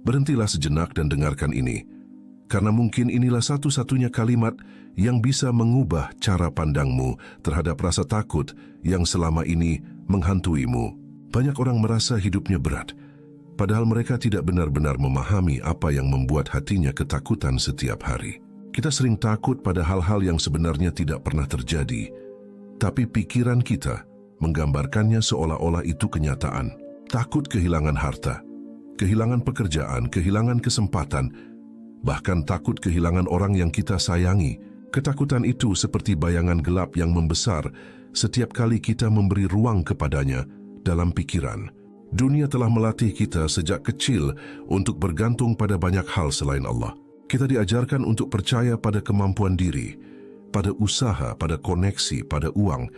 Berhentilah sejenak dan dengarkan ini, karena mungkin inilah satu-satunya kalimat yang bisa mengubah cara pandangmu terhadap rasa takut yang selama ini menghantuimu. Banyak orang merasa hidupnya berat, padahal mereka tidak benar-benar memahami apa yang membuat hatinya ketakutan setiap hari. Kita sering takut pada hal-hal yang sebenarnya tidak pernah terjadi, tapi pikiran kita menggambarkannya seolah-olah itu kenyataan. Takut kehilangan harta, kehilangan pekerjaan, kehilangan kesempatan, bahkan takut kehilangan orang yang kita sayangi. Ketakutan itu seperti bayangan gelap yang membesar setiap kali kita memberi ruang kepadanya dalam pikiran. Dunia telah melatih kita sejak kecil untuk bergantung pada banyak hal selain Allah. Kita diajarkan untuk percaya pada kemampuan diri, pada usaha, pada koneksi, pada uang,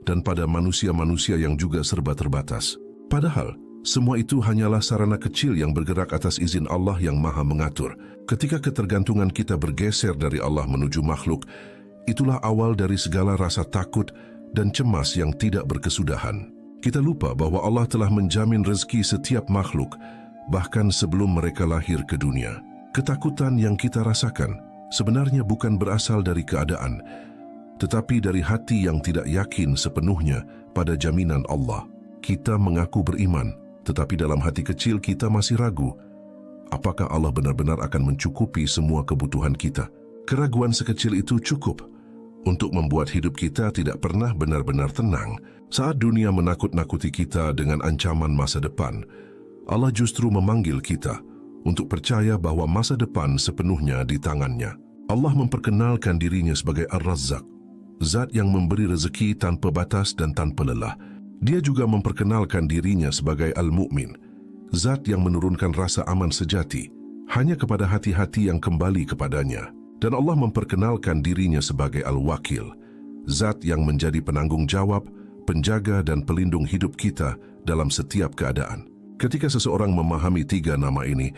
dan pada manusia-manusia yang juga serba terbatas. Padahal, semua itu hanyalah sarana kecil yang bergerak atas izin Allah yang Maha Mengatur. Ketika ketergantungan kita bergeser dari Allah menuju makhluk, itulah awal dari segala rasa takut dan cemas yang tidak berkesudahan. Kita lupa bahwa Allah telah menjamin rezeki setiap makhluk, bahkan sebelum mereka lahir ke dunia. Ketakutan yang kita rasakan sebenarnya bukan berasal dari keadaan, tetapi dari hati yang tidak yakin sepenuhnya pada jaminan Allah. Kita mengaku beriman, tetapi dalam hati kecil kita masih ragu. Apakah Allah benar-benar akan mencukupi semua kebutuhan kita? Keraguan sekecil itu cukup untuk membuat hidup kita tidak pernah benar-benar tenang. Saat dunia menakut-nakuti kita dengan ancaman masa depan, Allah justru memanggil kita untuk percaya bahwa masa depan sepenuhnya di tangannya. Allah memperkenalkan dirinya sebagai Ar-Razzaq, zat yang memberi rezeki tanpa batas dan tanpa lelah. Dia juga memperkenalkan dirinya sebagai Al-Mu'min, zat yang menurunkan rasa aman sejati hanya kepada hati-hati yang kembali kepadanya. Dan Allah memperkenalkan dirinya sebagai Al-Wakil, zat yang menjadi penanggung jawab, penjaga dan pelindung hidup kita dalam setiap keadaan. Ketika seseorang memahami tiga nama ini,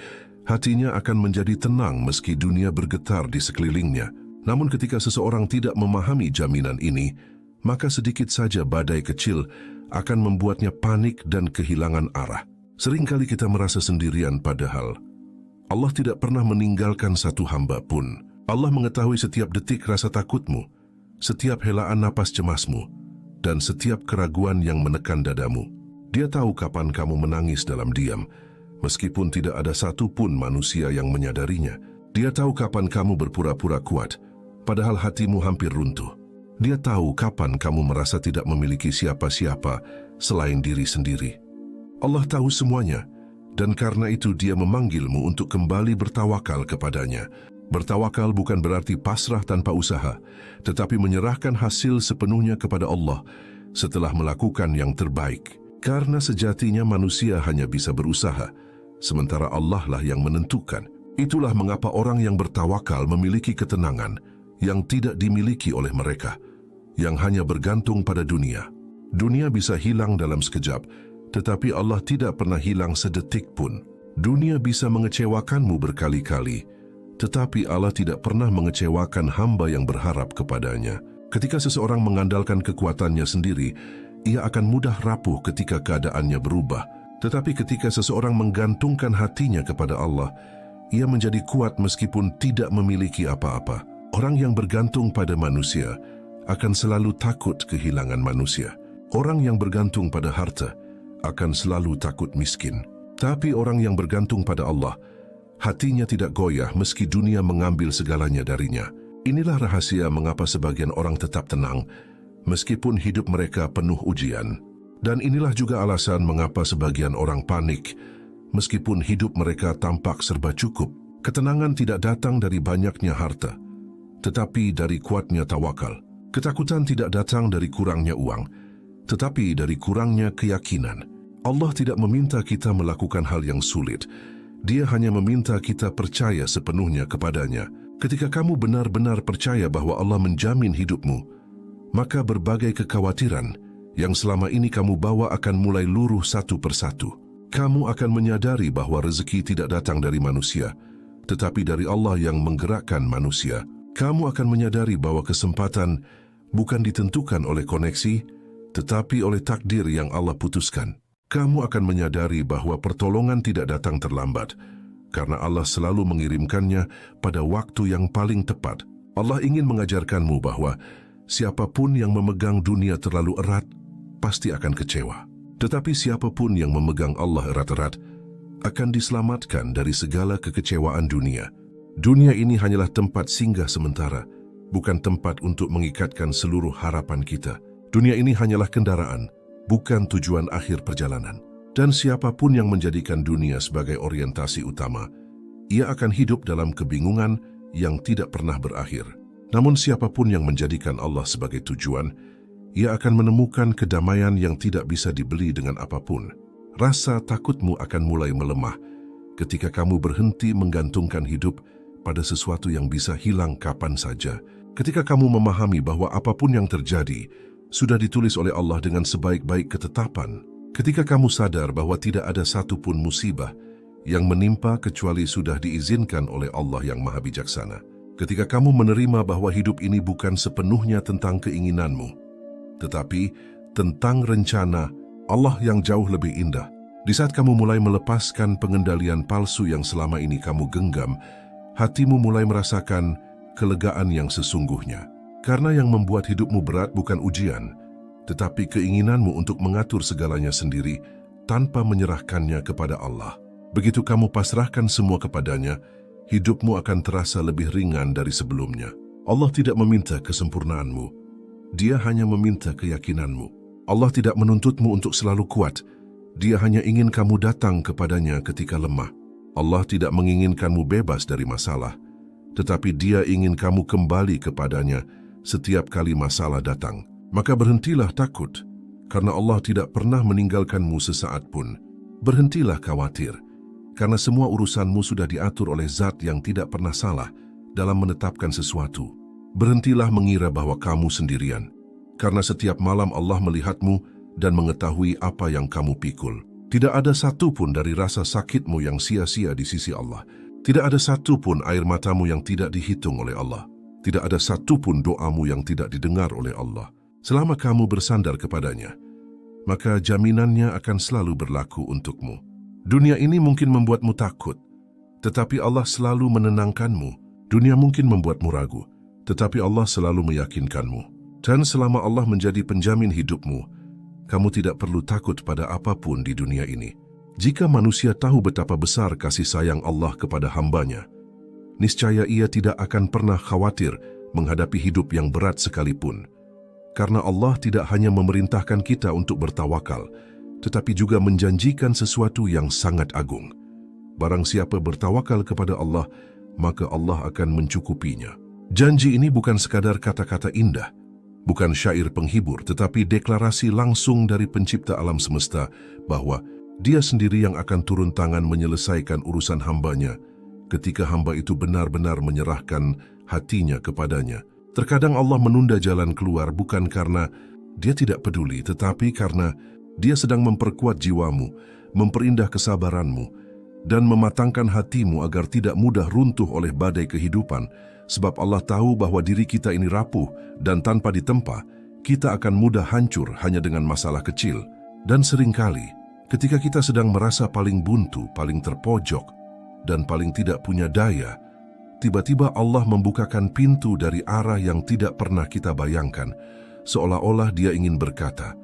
hatinya akan menjadi tenang meski dunia bergetar di sekelilingnya. Namun ketika seseorang tidak memahami jaminan ini, maka sedikit saja badai kecil akan membuatnya panik dan kehilangan arah. Seringkali kita merasa sendirian padahal Allah tidak pernah meninggalkan satu hamba pun. Allah mengetahui setiap detik rasa takutmu, setiap helaan napas cemasmu, dan setiap keraguan yang menekan dadamu. Dia tahu kapan kamu menangis dalam diam, meskipun tidak ada satu pun manusia yang menyadarinya. Dia tahu kapan kamu berpura-pura kuat, padahal hatimu hampir runtuh. Dia tahu kapan kamu merasa tidak memiliki siapa-siapa selain diri sendiri. Allah tahu semuanya, dan karena itu Dia memanggilmu untuk kembali bertawakal kepadanya. Bertawakal bukan berarti pasrah tanpa usaha, tetapi menyerahkan hasil sepenuhnya kepada Allah setelah melakukan yang terbaik. Karena sejatinya manusia hanya bisa berusaha, sementara Allah lah yang menentukan. Itulah mengapa orang yang bertawakal memiliki ketenangan yang tidak dimiliki oleh mereka, yang hanya bergantung pada dunia. Dunia bisa hilang dalam sekejap, tetapi Allah tidak pernah hilang sedetik pun. Dunia bisa mengecewakanmu berkali-kali, tetapi Allah tidak pernah mengecewakan hamba yang berharap kepadanya. Ketika seseorang mengandalkan kekuatannya sendiri, ia akan mudah rapuh ketika keadaannya berubah. Tetapi ketika seseorang menggantungkan hatinya kepada Allah, ia menjadi kuat meskipun tidak memiliki apa-apa. Orang yang bergantung pada manusia akan selalu takut kehilangan manusia. Orang yang bergantung pada harta akan selalu takut miskin. Tapi orang yang bergantung pada Allah, hatinya tidak goyah meski dunia mengambil segalanya darinya. Inilah rahasia mengapa sebagian orang tetap tenang meskipun hidup mereka penuh ujian. Dan inilah juga alasan mengapa sebagian orang panik meskipun hidup mereka tampak serba cukup. Ketenangan tidak datang dari banyaknya harta, tetapi dari kuatnya tawakal. Ketakutan tidak datang dari kurangnya uang, tetapi dari kurangnya keyakinan. Allah tidak meminta kita melakukan hal yang sulit. Dia hanya meminta kita percaya sepenuhnya kepadanya. Ketika kamu benar-benar percaya bahwa Allah menjamin hidupmu, maka berbagai kekhawatiran yang selama ini kamu bawa akan mulai luruh satu persatu. Kamu akan menyadari bahwa rezeki tidak datang dari manusia, tetapi dari Allah yang menggerakkan manusia. Kamu akan menyadari bahwa kesempatan bukan ditentukan oleh koneksi, tetapi oleh takdir yang Allah putuskan. Kamu akan menyadari bahwa pertolongan tidak datang terlambat, karena Allah selalu mengirimkannya pada waktu yang paling tepat. Allah ingin mengajarkanmu bahwa siapapun yang memegang dunia terlalu erat, pasti akan kecewa. Tetapi siapapun yang memegang Allah erat-erat, akan diselamatkan dari segala kekecewaan dunia. Dunia ini hanyalah tempat singgah sementara, bukan tempat untuk mengikatkan seluruh harapan kita. Dunia ini hanyalah kendaraan, bukan tujuan akhir perjalanan. Dan siapapun yang menjadikan dunia sebagai orientasi utama, ia akan hidup dalam kebingungan yang tidak pernah berakhir. Namun siapapun yang menjadikan Allah sebagai tujuan, ia akan menemukan kedamaian yang tidak bisa dibeli dengan apapun. Rasa takutmu akan mulai melemah ketika kamu berhenti menggantungkan hidup pada sesuatu yang bisa hilang kapan saja. Ketika kamu memahami bahwa apapun yang terjadi sudah ditulis oleh Allah dengan sebaik-baik ketetapan. Ketika kamu sadar bahwa tidak ada satupun musibah yang menimpa kecuali sudah diizinkan oleh Allah yang Maha Bijaksana. Ketika kamu menerima bahwa hidup ini bukan sepenuhnya tentang keinginanmu, tetapi tentang rencana Allah yang jauh lebih indah. Di saat kamu mulai melepaskan pengendalian palsu yang selama ini kamu genggam, hatimu mulai merasakan kelegaan yang sesungguhnya. Karena yang membuat hidupmu berat bukan ujian, tetapi keinginanmu untuk mengatur segalanya sendiri tanpa menyerahkannya kepada Allah. Begitu kamu pasrahkan semua kepadanya, hidupmu akan terasa lebih ringan dari sebelumnya. Allah tidak meminta kesempurnaanmu, Dia hanya meminta keyakinanmu. Allah tidak menuntutmu untuk selalu kuat. Dia hanya ingin kamu datang kepadanya ketika lemah. Allah tidak menginginkanmu bebas dari masalah, tetapi Dia ingin kamu kembali kepadanya setiap kali masalah datang. Maka berhentilah takut, karena Allah tidak pernah meninggalkanmu sesaat pun. Berhentilah khawatir, karena semua urusanmu sudah diatur oleh Zat yang tidak pernah salah dalam menetapkan sesuatu. Berhentilah mengira bahwa kamu sendirian, karena setiap malam Allah melihatmu dan mengetahui apa yang kamu pikul. Tidak ada satupun dari rasa sakitmu yang sia-sia di sisi Allah. Tidak ada satupun air matamu yang tidak dihitung oleh Allah. Tidak ada satupun doamu yang tidak didengar oleh Allah. Selama kamu bersandar kepadanya, maka jaminannya akan selalu berlaku untukmu. Dunia ini mungkin membuatmu takut, tetapi Allah selalu menenangkanmu. Dunia mungkin membuatmu ragu, tetapi Allah selalu meyakinkanmu. Dan selama Allah menjadi penjamin hidupmu, kamu tidak perlu takut pada apapun di dunia ini. Jika manusia tahu betapa besar kasih sayang Allah kepada hambanya, niscaya ia tidak akan pernah khawatir menghadapi hidup yang berat sekalipun. Karena Allah tidak hanya memerintahkan kita untuk bertawakal, tetapi juga menjanjikan sesuatu yang sangat agung. Barang siapa bertawakal kepada Allah, maka Allah akan mencukupinya. Janji ini bukan sekadar kata-kata indah, bukan syair penghibur, tetapi deklarasi langsung dari pencipta alam semesta bahwa Dia sendiri yang akan turun tangan menyelesaikan urusan hambanya ketika hamba itu benar-benar menyerahkan hatinya kepadanya. Terkadang Allah menunda jalan keluar bukan karena Dia tidak peduli, tetapi karena Dia sedang memperkuat jiwamu, memperindah kesabaranmu, dan mematangkan hatimu agar tidak mudah runtuh oleh badai kehidupan. Sebab Allah tahu bahwa diri kita ini rapuh dan tanpa ditempa, kita akan mudah hancur hanya dengan masalah kecil. Dan seringkali, ketika kita sedang merasa paling buntu, paling terpojok, dan paling tidak punya daya, tiba-tiba Allah membukakan pintu dari arah yang tidak pernah kita bayangkan, seolah-olah Dia ingin berkata,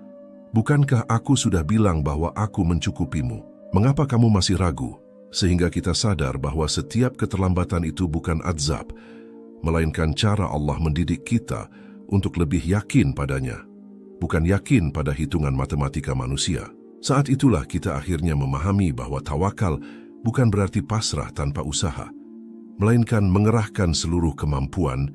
"Bukankah aku sudah bilang bahwa aku mencukupimu? Mengapa kamu masih ragu?" Sehingga kita sadar bahwa setiap keterlambatan itu bukan azab, melainkan cara Allah mendidik kita untuk lebih yakin padanya, bukan yakin pada hitungan matematika manusia. Saat itulah kita akhirnya memahami bahwa tawakal bukan berarti pasrah tanpa usaha, melainkan mengerahkan seluruh kemampuan,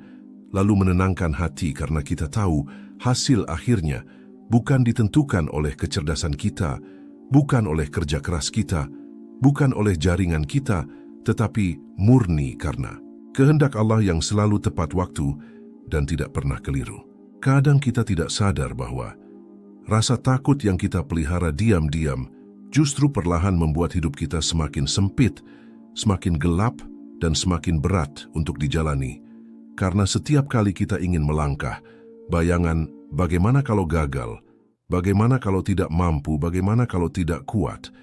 lalu menenangkan hati karena kita tahu hasil akhirnya bukan ditentukan oleh kecerdasan kita, bukan oleh kerja keras kita, bukan oleh jaringan kita, tetapi murni karena kehendak Allah yang selalu tepat waktu dan tidak pernah keliru. Kadang kita tidak sadar bahwa rasa takut yang kita pelihara diam-diam justru perlahan membuat hidup kita semakin sempit, semakin gelap, dan semakin berat untuk dijalani. Karena setiap kali kita ingin melangkah, bayangan bagaimana kalau gagal, bagaimana kalau tidak mampu, bagaimana kalau tidak kuat,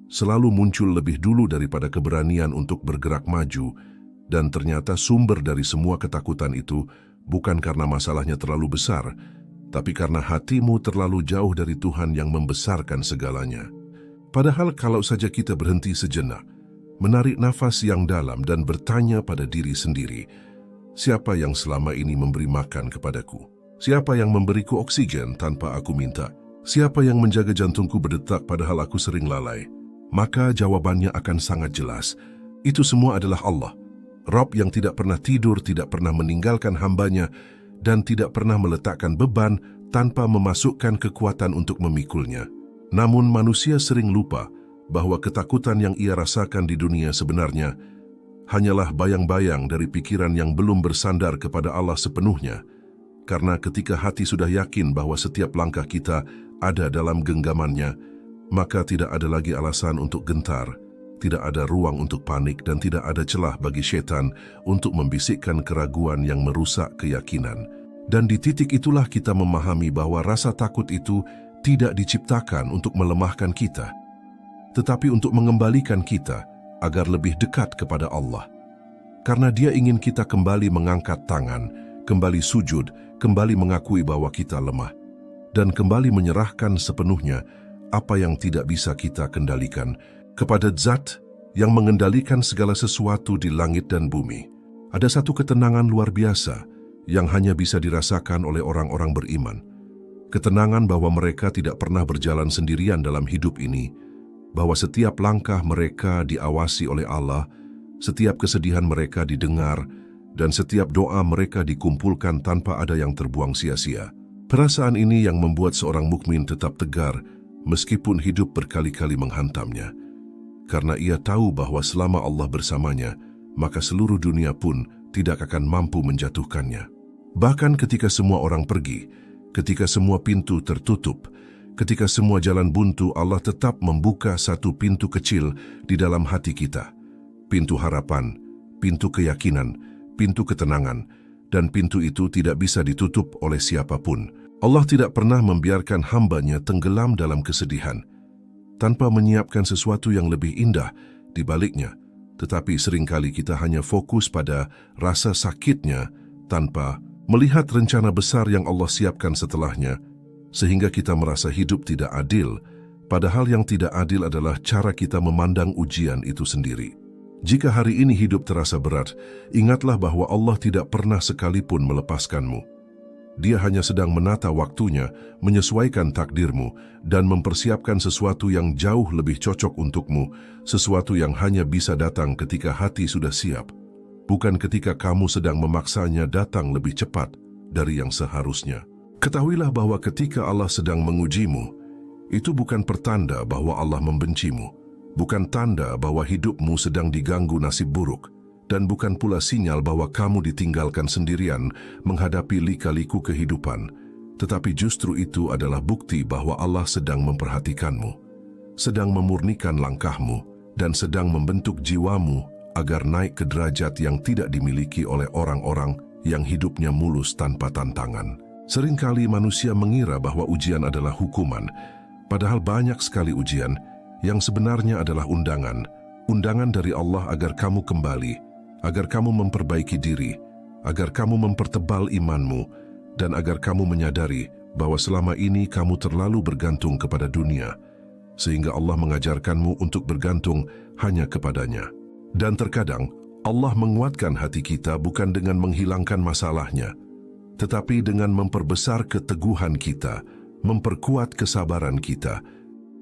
selalu muncul lebih dulu daripada keberanian untuk bergerak maju, dan ternyata sumber dari semua ketakutan itu bukan karena masalahnya terlalu besar, tapi karena hatimu terlalu jauh dari Tuhan yang membesarkan segalanya. Padahal kalau saja kita berhenti sejenak, menarik nafas yang dalam dan bertanya pada diri sendiri, siapa yang selama ini memberi makan kepadaku? Siapa yang memberiku oksigen tanpa aku minta? Siapa yang menjaga jantungku berdetak padahal aku sering lalai? Maka jawabannya akan sangat jelas. Itu semua adalah Allah, Rabb yang tidak pernah tidur, tidak pernah meninggalkan hambanya, dan tidak pernah meletakkan beban tanpa memasukkan kekuatan untuk memikulnya. Namun manusia sering lupa bahwa ketakutan yang ia rasakan di dunia sebenarnya hanyalah bayang-bayang dari pikiran yang belum bersandar kepada Allah sepenuhnya. Karena ketika hati sudah yakin bahwa setiap langkah kita ada dalam genggamannya, maka tidak ada lagi alasan untuk gentar, tidak ada ruang untuk panik, dan tidak ada celah bagi setan untuk membisikkan keraguan yang merusak keyakinan. Dan di titik itulah kita memahami bahwa rasa takut itu tidak diciptakan untuk melemahkan kita, tetapi untuk mengembalikan kita agar lebih dekat kepada Allah. Karena Dia ingin kita kembali mengangkat tangan, kembali sujud, kembali mengakui bahwa kita lemah, dan kembali menyerahkan sepenuhnya apa yang tidak bisa kita kendalikan kepada Zat yang mengendalikan segala sesuatu di langit dan bumi. Ada satu ketenangan luar biasa yang hanya bisa dirasakan oleh orang-orang beriman. Ketenangan bahwa mereka tidak pernah berjalan sendirian dalam hidup ini, bahwa setiap langkah mereka diawasi oleh Allah, setiap kesedihan mereka didengar, dan setiap doa mereka dikumpulkan tanpa ada yang terbuang sia-sia. Perasaan ini yang membuat seorang mukmin tetap tegar meskipun hidup berkali-kali menghantamnya. Karena ia tahu bahwa selama Allah bersamanya, maka seluruh dunia pun tidak akan mampu menjatuhkannya. Bahkan ketika semua orang pergi, ketika semua pintu tertutup, ketika semua jalan buntu, Allah tetap membuka satu pintu kecil di dalam hati kita. Pintu harapan, pintu keyakinan, pintu ketenangan, dan pintu itu tidak bisa ditutup oleh siapapun. Allah tidak pernah membiarkan hamba-Nya tenggelam dalam kesedihan, tanpa menyiapkan sesuatu yang lebih indah di baliknya. Tetapi seringkali kita hanya fokus pada rasa sakitnya tanpa melihat rencana besar yang Allah siapkan setelahnya, sehingga kita merasa hidup tidak adil, padahal yang tidak adil adalah cara kita memandang ujian itu sendiri. Jika hari ini hidup terasa berat, ingatlah bahwa Allah tidak pernah sekalipun melepaskanmu. Dia hanya sedang menata waktunya, menyesuaikan takdirmu, dan mempersiapkan sesuatu yang jauh lebih cocok untukmu, sesuatu yang hanya bisa datang ketika hati sudah siap, bukan ketika kamu sedang memaksanya datang lebih cepat dari yang seharusnya. Ketahuilah bahwa ketika Allah sedang mengujimu, itu bukan pertanda bahwa Allah membencimu, bukan tanda bahwa hidupmu sedang diganggu nasib buruk, dan bukan pula sinyal bahwa kamu ditinggalkan sendirian menghadapi lika-liku kehidupan, tetapi justru itu adalah bukti bahwa Allah sedang memperhatikanmu, sedang memurnikan langkahmu, dan sedang membentuk jiwamu agar naik ke derajat yang tidak dimiliki oleh orang-orang yang hidupnya mulus tanpa tantangan. Seringkali manusia mengira bahwa ujian adalah hukuman, padahal banyak sekali ujian yang sebenarnya adalah undangan dari Allah agar kamu kembali, agar kamu memperbaiki diri, agar kamu mempertebal imanmu, dan agar kamu menyadari bahwa selama ini kamu terlalu bergantung kepada dunia, sehingga Allah mengajarkanmu untuk bergantung hanya kepadanya. Dan terkadang Allah menguatkan hati kita bukan dengan menghilangkan masalahnya, tetapi dengan memperbesar keteguhan kita, memperkuat kesabaran kita,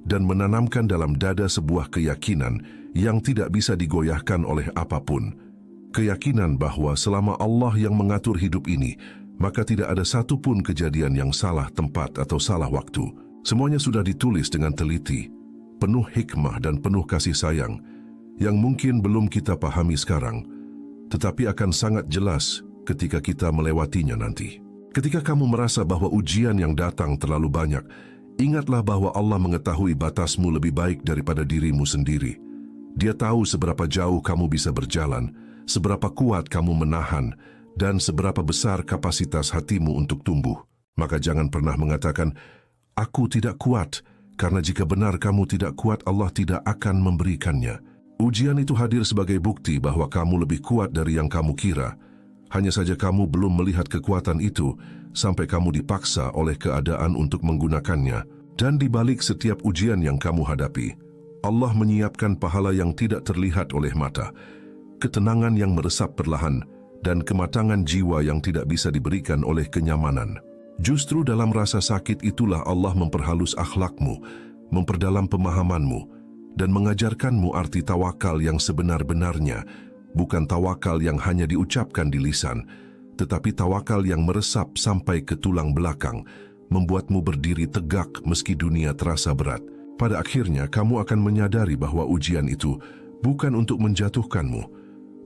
dan menanamkan dalam dada sebuah keyakinan yang tidak bisa digoyahkan oleh apapun. Keyakinan bahwa selama Allah yang mengatur hidup ini, maka tidak ada satupun kejadian yang salah tempat atau salah waktu. Semuanya sudah ditulis dengan teliti, penuh hikmah dan penuh kasih sayang, yang mungkin belum kita pahami sekarang, tetapi akan sangat jelas ketika kita melewatinya nanti. Ketika kamu merasa bahwa ujian yang datang terlalu banyak, ingatlah bahwa Allah mengetahui batasmu lebih baik daripada dirimu sendiri. Dia tahu seberapa jauh kamu bisa berjalan, seberapa kuat kamu menahan, dan seberapa besar kapasitas hatimu untuk tumbuh. Maka jangan pernah mengatakan, "Aku tidak kuat, karena jika benar kamu tidak kuat, Allah tidak akan memberikannya. Ujian itu hadir sebagai bukti bahwa kamu lebih kuat dari yang kamu kira. Hanya saja kamu belum melihat kekuatan itu sampai kamu dipaksa oleh keadaan untuk menggunakannya. Dan di balik setiap ujian yang kamu hadapi, Allah menyiapkan pahala yang tidak terlihat oleh mata, ketenangan yang meresap perlahan, dan kematangan jiwa yang tidak bisa diberikan oleh kenyamanan. Justru dalam rasa sakit itulah Allah memperhalus akhlakmu, memperdalam pemahamanmu, dan mengajarkanmu arti tawakal yang sebenar-benarnya, bukan tawakal yang hanya diucapkan di lisan, tetapi tawakal yang meresap sampai ke tulang belakang, membuatmu berdiri tegak meski dunia terasa berat. Pada akhirnya, kamu akan menyadari bahwa ujian itu bukan untuk menjatuhkanmu,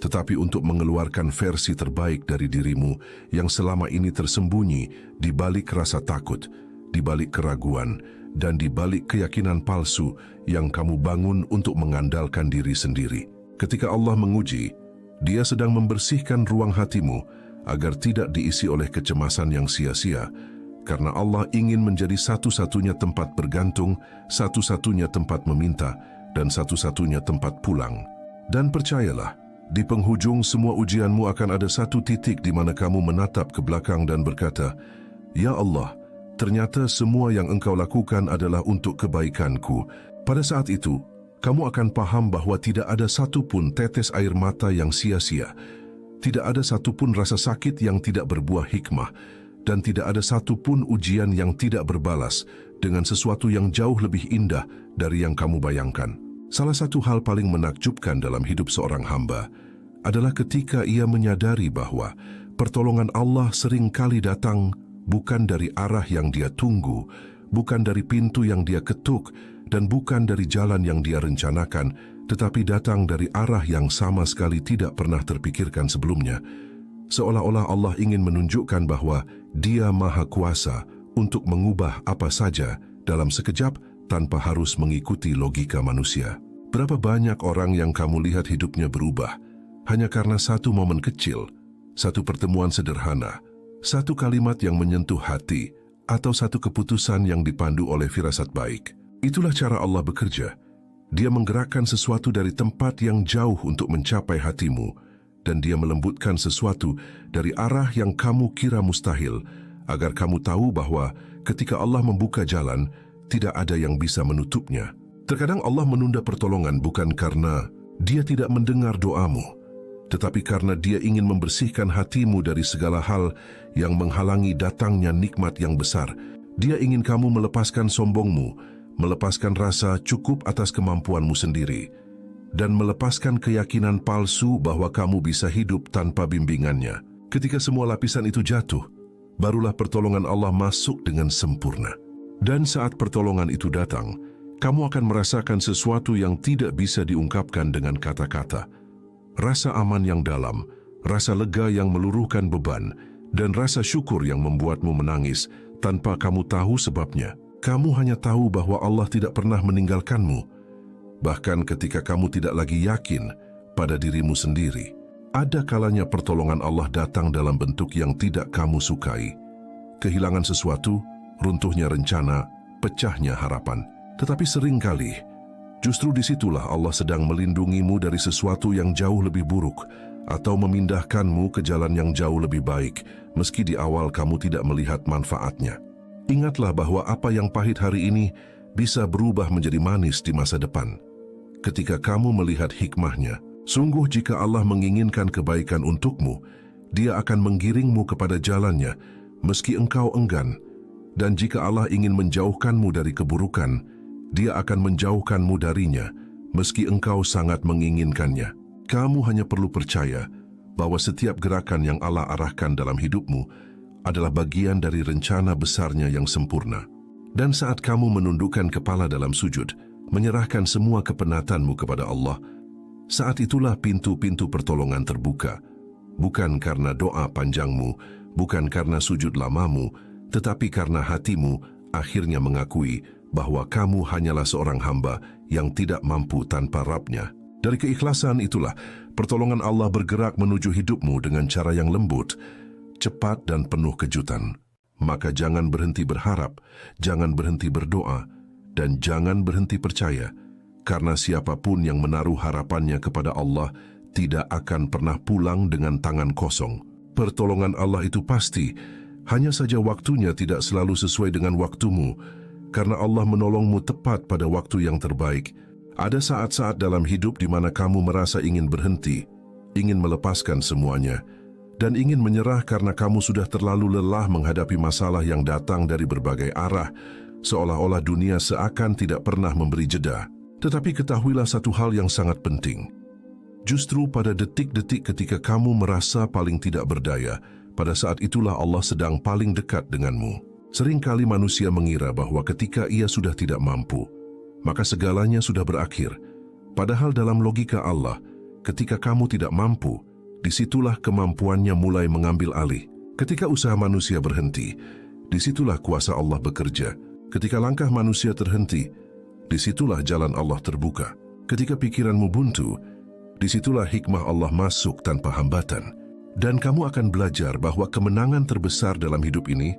tetapi untuk mengeluarkan versi terbaik dari dirimu yang selama ini tersembunyi di balik rasa takut, di balik keraguan, dan di balik keyakinan palsu yang kamu bangun untuk mengandalkan diri sendiri. Ketika Allah menguji, Dia sedang membersihkan ruang hatimu agar tidak diisi oleh kecemasan yang sia-sia, karena Allah ingin menjadi satu-satunya tempat bergantung, satu-satunya tempat meminta, dan satu-satunya tempat pulang. Dan percayalah, di penghujung semua ujianmu akan ada satu titik di mana kamu menatap ke belakang dan berkata, "Ya Allah, ternyata semua yang Engkau lakukan adalah untuk kebaikanku." Pada saat itu, kamu akan paham bahwa tidak ada satupun tetes air mata yang sia-sia, tidak ada satupun rasa sakit yang tidak berbuah hikmah, dan tidak ada satupun ujian yang tidak berbalas dengan sesuatu yang jauh lebih indah dari yang kamu bayangkan. Salah satu hal paling menakjubkan dalam hidup seorang hamba adalah ketika ia menyadari bahwa pertolongan Allah sering kali datang bukan dari arah yang dia tunggu, bukan dari pintu yang dia ketuk, dan bukan dari jalan yang dia rencanakan, tetapi datang dari arah yang sama sekali tidak pernah terpikirkan sebelumnya. Seolah-olah Allah ingin menunjukkan bahwa Dia Maha Kuasa untuk mengubah apa saja dalam sekejap tanpa harus mengikuti logika manusia. Berapa banyak orang yang kamu lihat hidupnya berubah hanya karena satu momen kecil, satu pertemuan sederhana, satu kalimat yang menyentuh hati, atau satu keputusan yang dipandu oleh firasat baik. Itulah cara Allah bekerja. Dia menggerakkan sesuatu dari tempat yang jauh untuk mencapai hatimu, dan Dia melembutkan sesuatu dari arah yang kamu kira mustahil, agar kamu tahu bahwa ketika Allah membuka jalan, tidak ada yang bisa menutupnya. Terkadang Allah menunda pertolongan bukan karena Dia tidak mendengar doamu, tetapi karena Dia ingin membersihkan hatimu dari segala hal yang menghalangi datangnya nikmat yang besar. Dia ingin kamu melepaskan sombongmu, melepaskan rasa cukup atas kemampuanmu sendiri, dan melepaskan keyakinan palsu bahwa kamu bisa hidup tanpa bimbingannya. Ketika semua lapisan itu jatuh, barulah pertolongan Allah masuk dengan sempurna. Dan saat pertolongan itu datang, kamu akan merasakan sesuatu yang tidak bisa diungkapkan dengan kata-kata. Rasa aman yang dalam, rasa lega yang meluruhkan beban, dan rasa syukur yang membuatmu menangis tanpa kamu tahu sebabnya. Kamu hanya tahu bahwa Allah tidak pernah meninggalkanmu, bahkan ketika kamu tidak lagi yakin pada dirimu sendiri. Ada kalanya pertolongan Allah datang dalam bentuk yang tidak kamu sukai. Kehilangan sesuatu, runtuhnya rencana, pecahnya harapan. Tetapi seringkali, justru disitulah Allah sedang melindungimu dari sesuatu yang jauh lebih buruk, atau memindahkanmu ke jalan yang jauh lebih baik, meski di awal kamu tidak melihat manfaatnya. Ingatlah bahwa apa yang pahit hari ini bisa berubah menjadi manis di masa depan. Ketika kamu melihat hikmahnya, sungguh jika Allah menginginkan kebaikan untukmu, Dia akan menggiringmu kepada jalannya, meski engkau enggan. Dan jika Allah ingin menjauhkanmu dari keburukan, Dia akan menjauhkanmu darinya, meski engkau sangat menginginkannya. Kamu hanya perlu percaya bahwa setiap gerakan yang Allah arahkan dalam hidupmu adalah bagian dari rencana besarnya yang sempurna. Dan saat kamu menundukkan kepala dalam sujud, menyerahkan semua kepenatanmu kepada Allah, saat itulah pintu-pintu pertolongan terbuka. Bukan karena doa panjangmu, bukan karena sujud lamamu, tetapi karena hatimu akhirnya mengakui bahwa kamu hanyalah seorang hamba yang tidak mampu tanpa Rabb-Nya. Dari keikhlasan itulah pertolongan Allah bergerak menuju hidupmu dengan cara yang lembut, cepat dan penuh kejutan. Maka jangan berhenti berharap, jangan berhenti berdoa, dan jangan berhenti percaya, karena siapapun yang menaruh harapannya kepada Allah tidak akan pernah pulang dengan tangan kosong. Pertolongan Allah itu pasti, hanya saja waktunya tidak selalu sesuai dengan waktumu, karena Allah menolongmu tepat pada waktu yang terbaik. Ada saat-saat dalam hidup di mana kamu merasa ingin berhenti, ingin melepaskan semuanya, dan ingin menyerah karena kamu sudah terlalu lelah menghadapi masalah yang datang dari berbagai arah, seolah-olah dunia seakan tidak pernah memberi jeda. Tetapi ketahuilah satu hal yang sangat penting. Justru pada detik-detik ketika kamu merasa paling tidak berdaya, pada saat itulah Allah sedang paling dekat denganmu. Seringkali manusia mengira bahwa ketika ia sudah tidak mampu, maka segalanya sudah berakhir. Padahal dalam logika Allah, ketika kamu tidak mampu, disitulah kemampuannya mulai mengambil alih. Ketika usaha manusia berhenti, disitulah kuasa Allah bekerja. Ketika langkah manusia terhenti, disitulah jalan Allah terbuka. Ketika pikiranmu buntu, disitulah hikmah Allah masuk tanpa hambatan. Dan kamu akan belajar bahwa kemenangan terbesar dalam hidup ini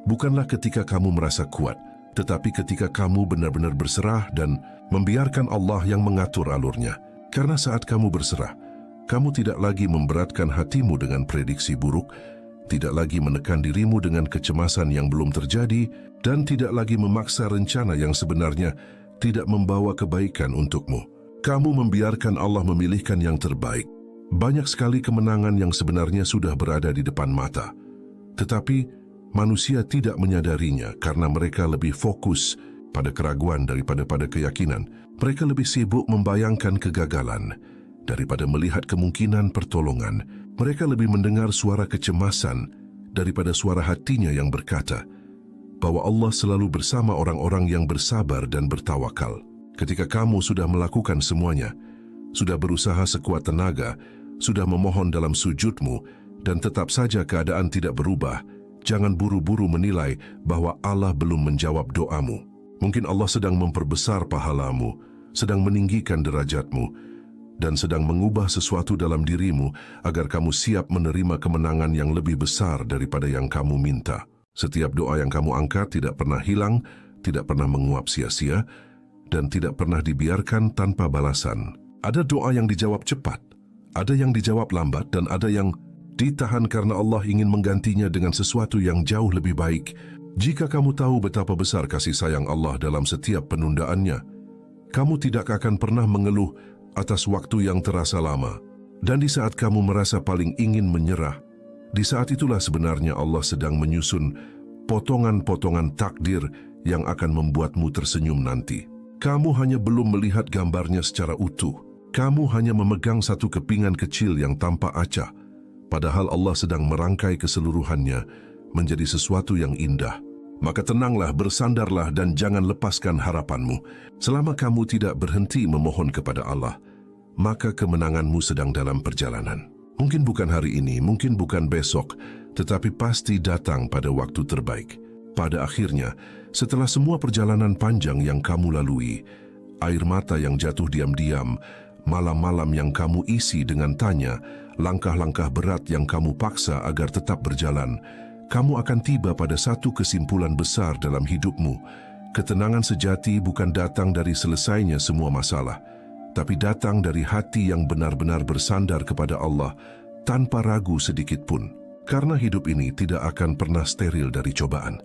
bukanlah ketika kamu merasa kuat, tetapi ketika kamu benar-benar berserah dan membiarkan Allah yang mengatur alurnya. Karena saat kamu berserah, kamu tidak lagi memberatkan hatimu dengan prediksi buruk, tidak lagi menekan dirimu dengan kecemasan yang belum terjadi, dan tidak lagi memaksa rencana yang sebenarnya tidak membawa kebaikan untukmu. Kamu membiarkan Allah memilihkan yang terbaik. Banyak sekali kemenangan yang sebenarnya sudah berada di depan mata, tetapi manusia tidak menyadarinya karena mereka lebih fokus pada keraguan daripada pada keyakinan. Mereka lebih sibuk membayangkan kegagalan daripada melihat kemungkinan pertolongan. Mereka lebih mendengar suara kecemasan daripada suara hatinya yang berkata bahwa Allah selalu bersama orang-orang yang bersabar dan bertawakal. Ketika kamu sudah melakukan semuanya, sudah berusaha sekuat tenaga, sudah memohon dalam sujudmu, dan tetap saja keadaan tidak berubah, jangan buru-buru menilai bahwa Allah belum menjawab doamu. Mungkin Allah sedang memperbesar pahalamu, sedang meninggikan derajatmu, dan sedang mengubah sesuatu dalam dirimu agar kamu siap menerima kemenangan yang lebih besar daripada yang kamu minta. Setiap doa yang kamu angkat tidak pernah hilang, tidak pernah menguap sia-sia, dan tidak pernah dibiarkan tanpa balasan. Ada doa yang dijawab cepat, ada yang dijawab lambat, dan ada yang ditahan karena Allah ingin menggantinya dengan sesuatu yang jauh lebih baik. Jika kamu tahu betapa besar kasih sayang Allah dalam setiap penundaannya, kamu tidak akan pernah mengeluh atas waktu yang terasa lama. Dan di saat kamu merasa paling ingin menyerah, di saat itulah sebenarnya Allah sedang menyusun potongan-potongan takdir yang akan membuatmu tersenyum nanti. Kamu hanya belum melihat gambarnya secara utuh. Kamu hanya memegang satu kepingan kecil yang tampak acak, padahal Allah sedang merangkai keseluruhannya menjadi sesuatu yang indah. Maka tenanglah, bersandarlah, dan jangan lepaskan harapanmu. Selama kamu tidak berhenti memohon kepada Allah, maka kemenanganmu sedang dalam perjalanan. Mungkin bukan hari ini, mungkin bukan besok, tetapi pasti datang pada waktu terbaik. Pada akhirnya, setelah semua perjalanan panjang yang kamu lalui, air mata yang jatuh diam-diam, malam-malam yang kamu isi dengan tanya, langkah-langkah berat yang kamu paksa agar tetap berjalan, kamu akan tiba pada satu kesimpulan besar dalam hidupmu. Ketenangan sejati bukan datang dari selesainya semua masalah, tapi datang dari hati yang benar-benar bersandar kepada Allah tanpa ragu sedikit pun. Karena hidup ini tidak akan pernah steril dari cobaan.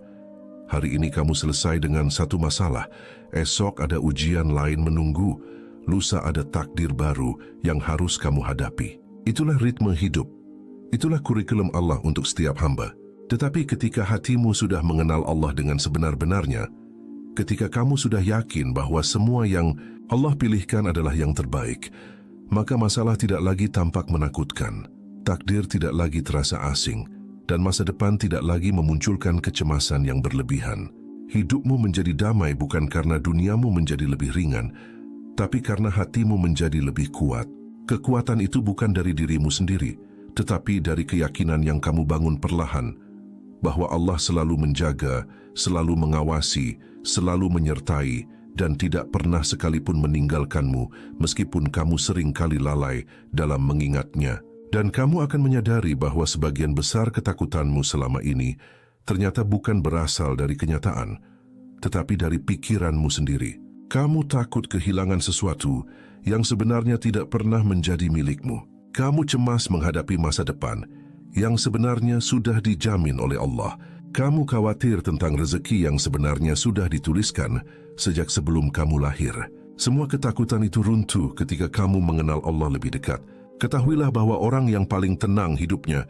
Hari ini kamu selesai dengan satu masalah, esok ada ujian lain menunggu, lusa ada takdir baru yang harus kamu hadapi. Itulah ritme hidup, itulah kurikulum Allah untuk setiap hamba. Tetapi ketika hatimu sudah mengenal Allah dengan sebenar-benarnya, ketika kamu sudah yakin bahwa semua yang Allah pilihkan adalah yang terbaik, maka masalah tidak lagi tampak menakutkan, takdir tidak lagi terasa asing, dan masa depan tidak lagi memunculkan kecemasan yang berlebihan. Hidupmu menjadi damai bukan karena duniamu menjadi lebih ringan, tapi karena hatimu menjadi lebih kuat. Kekuatan itu bukan dari dirimu sendiri, tetapi dari keyakinan yang kamu bangun perlahan, bahwa Allah selalu menjaga, selalu mengawasi, selalu menyertai, dan tidak pernah sekalipun meninggalkanmu meskipun kamu sering kali lalai dalam mengingatnya. Dan kamu akan menyadari bahwa sebagian besar ketakutanmu selama ini ternyata bukan berasal dari kenyataan, tetapi dari pikiranmu sendiri. Kamu takut kehilangan sesuatu yang sebenarnya tidak pernah menjadi milikmu. Kamu cemas menghadapi masa depan yang sebenarnya sudah dijamin oleh Allah. Kamu khawatir tentang rezeki yang sebenarnya sudah dituliskan sejak sebelum kamu lahir. Semua ketakutan itu runtuh ketika kamu mengenal Allah lebih dekat. Ketahuilah bahwa orang yang paling tenang hidupnya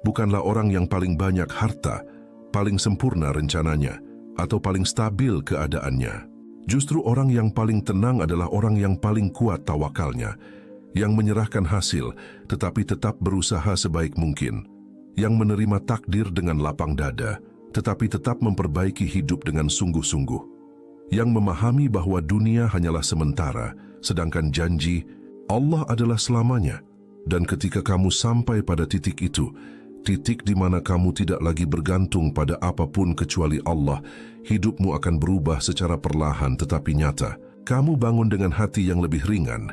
bukanlah orang yang paling banyak harta, paling sempurna rencananya, atau paling stabil keadaannya. Justru orang yang paling tenang adalah orang yang paling kuat tawakalnya, yang menyerahkan hasil tetapi tetap berusaha sebaik mungkin, yang menerima takdir dengan lapang dada tetapi tetap memperbaiki hidup dengan sungguh-sungguh, yang memahami bahwa dunia hanyalah sementara, sedangkan janji Allah adalah selamanya. Dan ketika kamu sampai pada titik itu, titik di mana kamu tidak lagi bergantung pada apapun kecuali Allah, hidupmu akan berubah secara perlahan tetapi nyata. Kamu bangun dengan hati yang lebih ringan,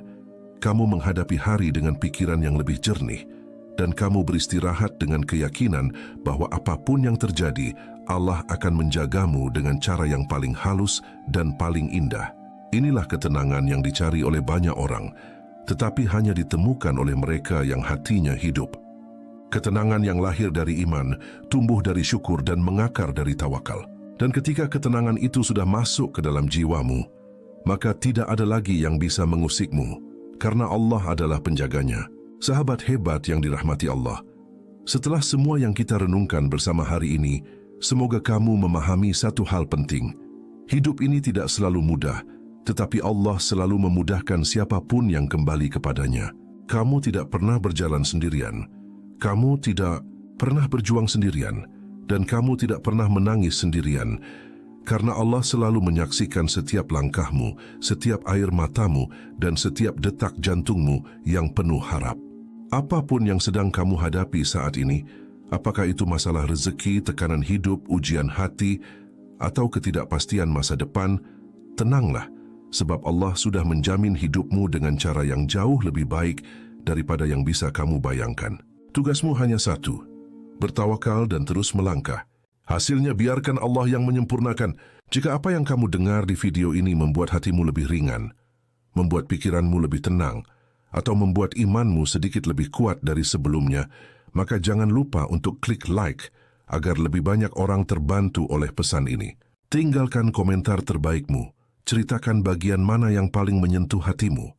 kamu menghadapi hari dengan pikiran yang lebih jernih, dan kamu beristirahat dengan keyakinan bahwa apapun yang terjadi, Allah akan menjagamu dengan cara yang paling halus dan paling indah. Inilah ketenangan yang dicari oleh banyak orang, tetapi hanya ditemukan oleh mereka yang hatinya hidup. Ketenangan yang lahir dari iman, tumbuh dari syukur dan mengakar dari tawakal. Dan ketika ketenangan itu sudah masuk ke dalam jiwamu, maka tidak ada lagi yang bisa mengusikmu, karena Allah adalah penjaganya. Sahabat hebat yang dirahmati Allah, setelah semua yang kita renungkan bersama hari ini, semoga kamu memahami satu hal penting. Hidup ini tidak selalu mudah, tetapi Allah selalu memudahkan siapapun yang kembali kepadanya. Kamu tidak pernah berjalan sendirian, kamu tidak pernah berjuang sendirian, dan kamu tidak pernah menangis sendirian, karena Allah selalu menyaksikan setiap langkahmu, setiap air matamu, dan setiap detak jantungmu yang penuh harap. Apapun yang sedang kamu hadapi saat ini, apakah itu masalah rezeki, tekanan hidup, ujian hati, atau ketidakpastian masa depan, tenanglah, sebab Allah sudah menjamin hidupmu dengan cara yang jauh lebih baik daripada yang bisa kamu bayangkan. Tugasmu hanya satu, bertawakal dan terus melangkah. Hasilnya biarkan Allah yang menyempurnakan. Jika apa yang kamu dengar di video ini membuat hatimu lebih ringan, membuat pikiranmu lebih tenang, atau membuat imanmu sedikit lebih kuat dari sebelumnya, maka jangan lupa untuk klik like agar lebih banyak orang terbantu oleh pesan ini. Tinggalkan komentar terbaikmu, ceritakan bagian mana yang paling menyentuh hatimu.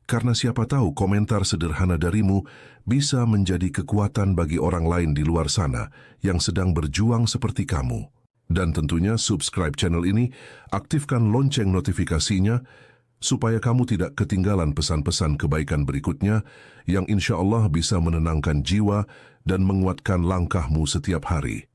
Karena siapa tahu komentar sederhana darimu bisa menjadi kekuatan bagi orang lain di luar sana yang sedang berjuang seperti kamu. Dan tentunya subscribe channel ini, aktifkan lonceng notifikasinya, supaya kamu tidak ketinggalan pesan-pesan kebaikan berikutnya yang insya Allah bisa menenangkan jiwa dan menguatkan langkahmu setiap hari.